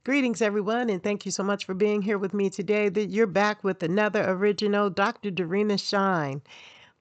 Greetings, everyone, and thank you so much for being here with me today. That you're back with another original Dr. Dorena Shine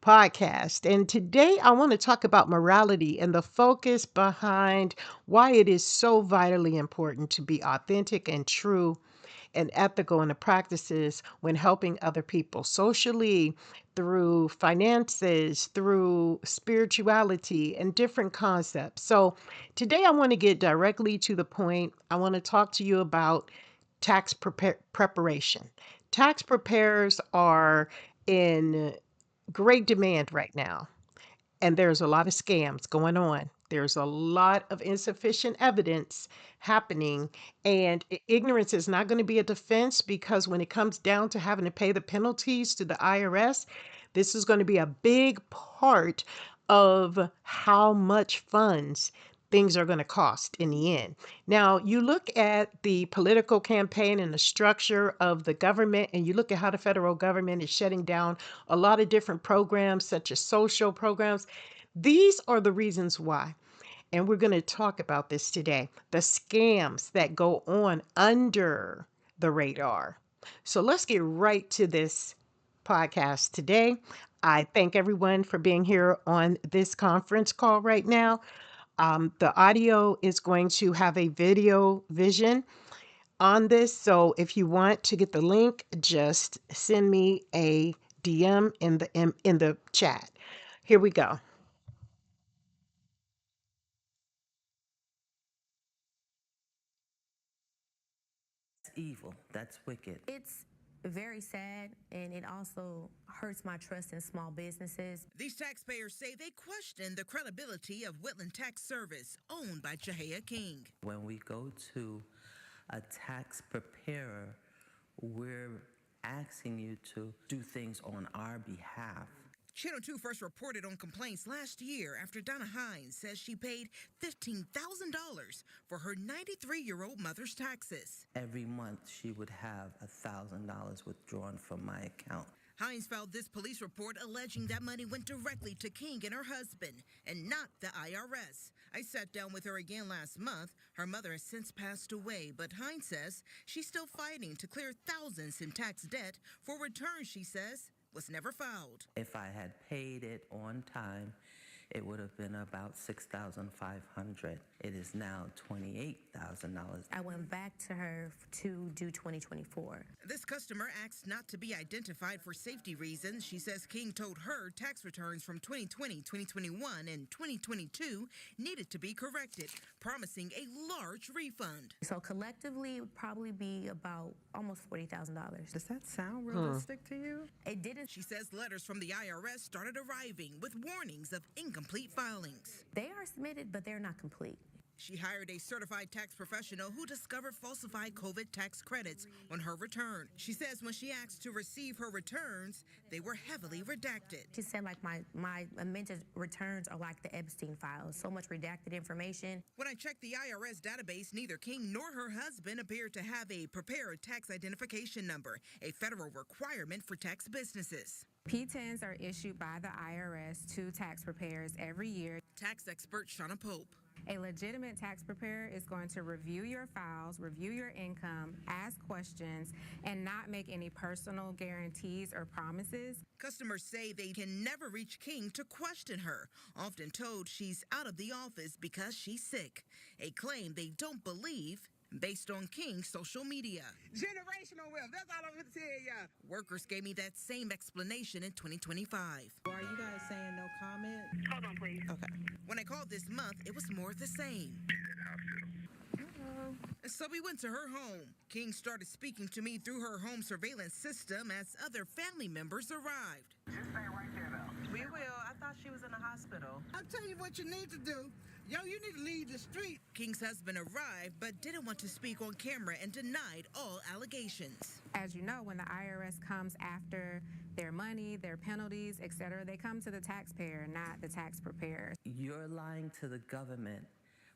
podcast. And today I want to talk about morality and the focus behind why it is so vitally important to be authentic and true and ethical in the practices when helping other people socially, through finances, through spirituality, and different concepts. So, today I want to get directly to the point. I want to talk to you about preparation. Tax preparers are in great demand right now. And there's a lot of scams going on. There's a lot of insufficient evidence happening, and ignorance is not going to be a defense because when it comes down to having to pay the penalties to the IRS, this is going to be a big part of how much funds things are going to cost in the end. Now, you look at the political campaign and the structure of the government, and you look at how the federal government is shutting down a lot of different programs, such as social programs. These are the reasons why. And we're going to talk about this today, the scams that go on under the radar. So let's get right to this podcast today. I thank everyone for being here on this conference call right now. The audio is going to have a video vision on this. So if you want to get the link, just send me a DM in the chat. Here we go. Evil. That's wicked. It's very sad and it also hurts my trust in small businesses. These taxpayers say they question the credibility of Whitland Tax Service, owned by Chahaya King. When we go to a tax preparer, we're asking you to do things on our behalf. Channel 2 first reported on complaints last year after Donna Hines says she paid $15,000 for her 93-year-old mother's taxes. Every month, she would have $1,000 withdrawn from my account. Hines filed this police report alleging that money went directly to King and her husband and not the IRS. I sat down with her again last month. Her mother has since passed away, but Hines says she's still fighting to clear thousands in tax debt for returns she says was never filed. If I had paid it on time, it would have been about $6,500. It is now $28,000. I went back to her to do 2024. This customer asked not to be identified for safety reasons. She says King told her tax returns from 2020, 2021, and 2022 needed to be corrected, promising a large refund. So collectively, it would probably be about almost $40,000. Does that sound realistic to you? It didn't. She says letters from the IRS started arriving with warnings of incomplete filings. They are submitted, but they're not complete. She hired a certified tax professional who discovered falsified COVID tax credits on her return. She says when she asked to receive her returns, they were heavily redacted. She said like my amended returns are like the Epstein files, so much redacted information. When I checked the IRS database, neither King nor her husband appeared to have a prepared tax identification number, a federal requirement for tax businesses. P-10s are issued by the IRS to tax preparers every year. Tax expert Shauna Pope. A legitimate tax preparer is going to review your files, review your income, ask questions, and not make any personal guarantees or promises. Customers say they can never reach King to question her, often told she's out of the office because she's sick, a claim they don't believe based on King's social media. Generational wealth, that's all I'm going to tell y'all. Workers gave me that same explanation in 2025. Are you guys saying no comment? Hold on, please. Okay. When I called this month, it was more of the same. So we went to her home. King started speaking to me through her home surveillance system as other family members arrived. Just stay right there now. We will. I thought she was in the hospital. I'll tell you what you need to do. Yo, you need to leave the street. King's husband arrived but didn't want to speak on camera and denied all allegations. As you know, when the IRS comes after their money, their penalties, etc., they come to the taxpayer, not the tax preparer. You're lying to the government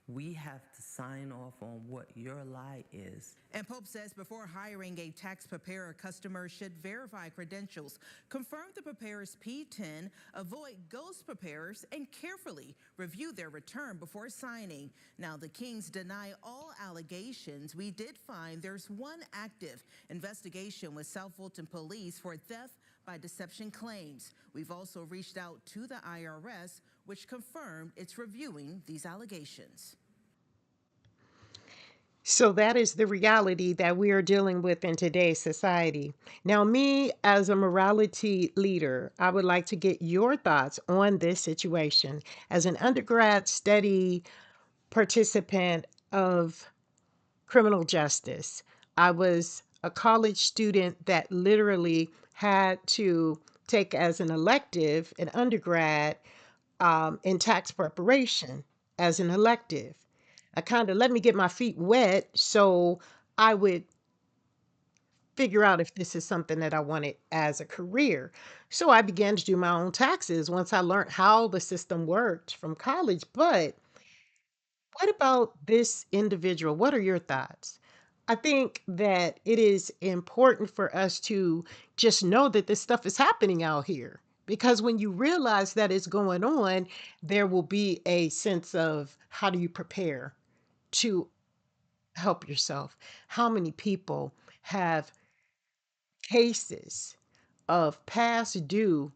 We have to sign off on what your lie is. And Pope says before hiring a tax preparer, customers should verify credentials, confirm the preparer's P10, avoid ghost preparers, and carefully review their return before signing. Now, the Kings deny all allegations. We did find there's one active investigation with South Fulton Police for theft by deception claims. We've also reached out to the IRS, which confirmed it's reviewing these allegations. So that is the reality that we are dealing with in today's society. Now, me as a morality leader, I would like to get your thoughts on this situation. As an undergrad study participant of criminal justice, I was a college student that literally had to take as an elective, an undergrad, in tax preparation as an elective. I kind of let me get my feet wet so I would figure out if this is something that I wanted as a career. So I began to do my own taxes once I learned how the system worked from college. But what about this individual? What are your thoughts? I think that it is important for us to just know that this stuff is happening out here. Because when you realize that it's going on, there will be a sense of how do you prepare to help yourself? How many people have cases of past due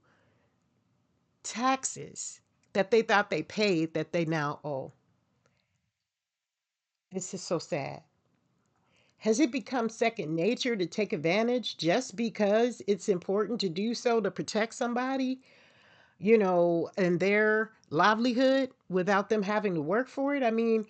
taxes that they thought they paid that they now owe? This is so sad. Has it become second nature to take advantage just because it's important to do so to protect somebody, and their livelihood without them having to work for it? I mean,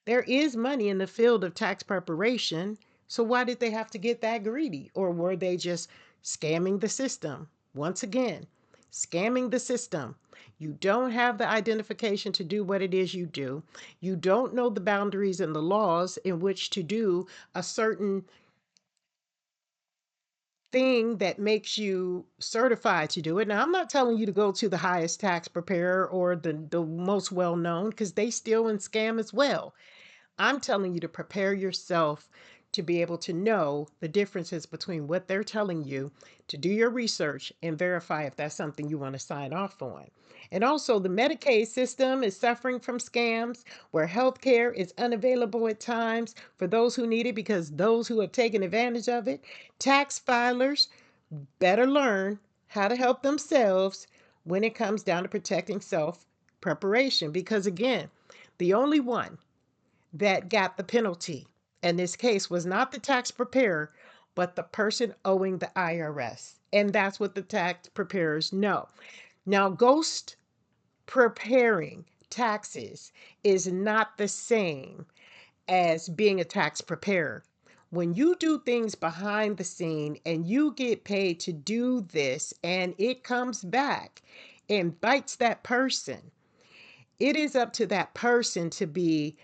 there is money in the field of tax preparation. So why did they have to get that greedy? Or were they just scamming the system? Once again, scamming the system. You don't have the identification to do what it is you do. You don't know the boundaries and the laws in which to do a certain thing that makes you certified to do it. Now, I'm not telling you to go to the highest tax preparer or the most well known because they steal and scam as well. I'm telling you to prepare yourself to be able to know the differences between what they're telling you, to do your research and verify if that's something you want to sign off on. And also, the Medicaid system is suffering from scams where health care is unavailable at times for those who need it because those who have taken advantage of it. Tax filers better learn how to help themselves when it comes down to protecting self preparation because, again, the only one that got the penalty in this case was not the tax preparer, but the person owing the IRS. And that's what the tax preparers know. Now, ghost preparing taxes is not the same as being a tax preparer. When you do things behind the scene and you get paid to do this and it comes back and bites that person, it is up to that person to be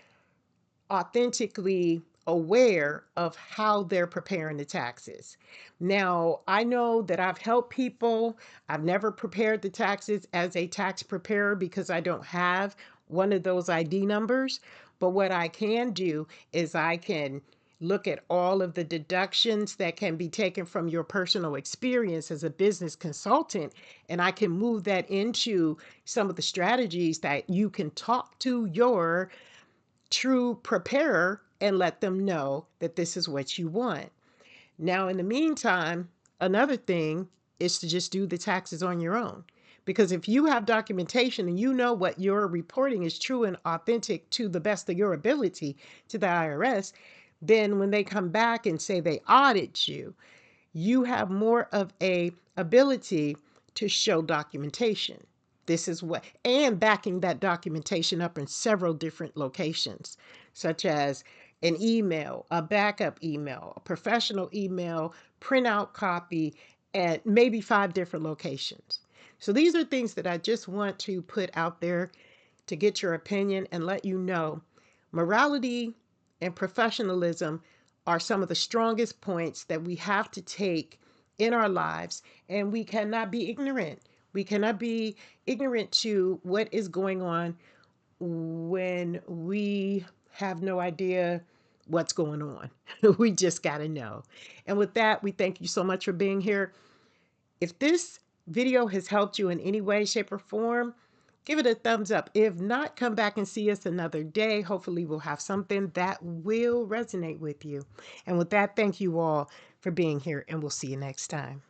authentically aware of how they're preparing the taxes. Now, I know that I've helped people. I've never prepared the taxes as a tax preparer because I don't have one of those ID numbers. But what I can do is I can look at all of the deductions that can be taken from your personal experience as a business consultant, and I can move that into some of the strategies that you can talk to your true preparer and let them know that this is what you want. Now, in the meantime, another thing is to just do the taxes on your own. Because if you have documentation and you know what you're reporting is true and authentic to the best of your ability to the IRS, then when they come back and say they audit you, you have more of a ability to show documentation. This is what, and backing that documentation up in several different locations, such as an email, a backup email, a professional email, printout copy, at maybe 5 different locations. So these are things that I just want to put out there to get your opinion and let you know morality and professionalism are some of the strongest points that we have to take in our lives, and we cannot be ignorant. We cannot be ignorant to what is going on when we have no idea what's going on. We just got to know. And with that, we thank you so much for being here. If this video has helped you in any way, shape, or form, give it a thumbs up. If not, come back and see us another day. Hopefully, we'll have something that will resonate with you. And with that, thank you all for being here, and we'll see you next time.